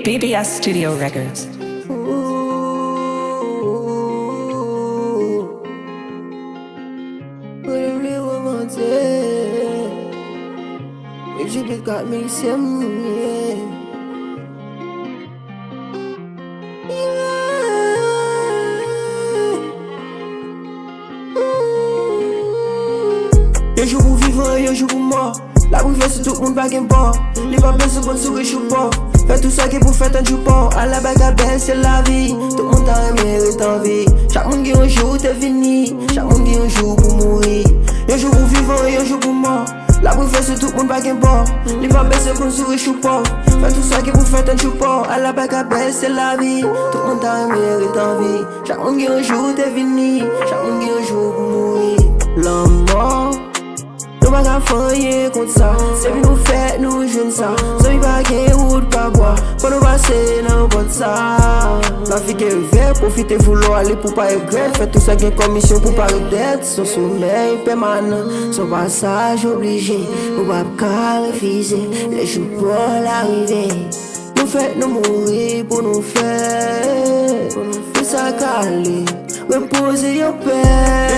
BBS Studio Records. Egypt got me sim, Eu jogo vivo e eu jogo mort. La bouffe c'est tout le monde pas qu'un port. Les papels se bonnes souris chou pas. Fais tout ça qui est pour faire un jupon. À la bague à belle c'est la vie. Tout le monde t'a aimé et t'en vie. Chaque monde qui un jour t'es fini. Chaque monde qui un jour pour mourir. Eu jogo vivant et eu jogo mort. La bouffe c'est tout le monde pas qu'un port. Les papels se bonnes souris chou pas. Fais tout ça qui est pour faire un jupon. À la bague à belle c'est la vie. Tout le monde t'a aimé et t'en vie. Chaque monde qui un jour t'es fini. Chaque monde qui un jour pour mourir. L'homme mort. Nous pas qu'à faire contre ça. C'est puis nous fait, nous jeunes ça. Ça nous pas qu'un ou de pas boire. Quand nous passer dans le ça. La fille qui veut profiter, vouloir aller pour pas regretter. Fait tout ça qui est commission pour pas regretter. Son sommeil permanent, son passage obligé. Nous pas qu'à refuser les jours pour l'arrivée. Nous fait nous mourir pour nous faire. Pour ça caler, reposer en paix.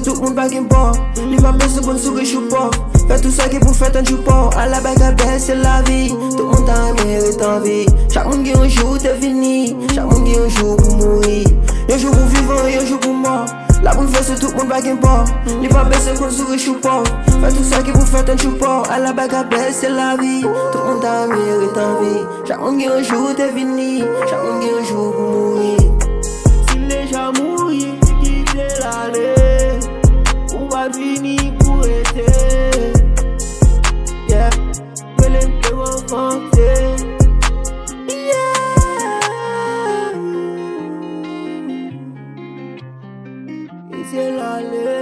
Tout le monde pas qu'un port. Les papels se bonnes souris chou pas. Fais tout ça qui est pour faire un jupon. À la bague à belle c'est la vie. Tout le monde t'a aimé et t'en vie. Chaque monde qui un jour t'es fini. Chaque monde qui un jour pour mourir. Un jour pour vivant et un jour pour mort. La bouffe c'est tout le monde pas qu'un port. Les papels se bonnes souris chou pas. Fais tout ça qui est pour faire un jupon. À la bague à belle c'est la vie. Tout le monde t'a aimé et t'en vie. Chaque monde qui un jour t'es fini. Chaque monde qui un jour pour mourir. Si les gens mourir, quitter l'année. On va finir pour être. Yeah, je l'ai inventé. Yeah, et c'est l'année.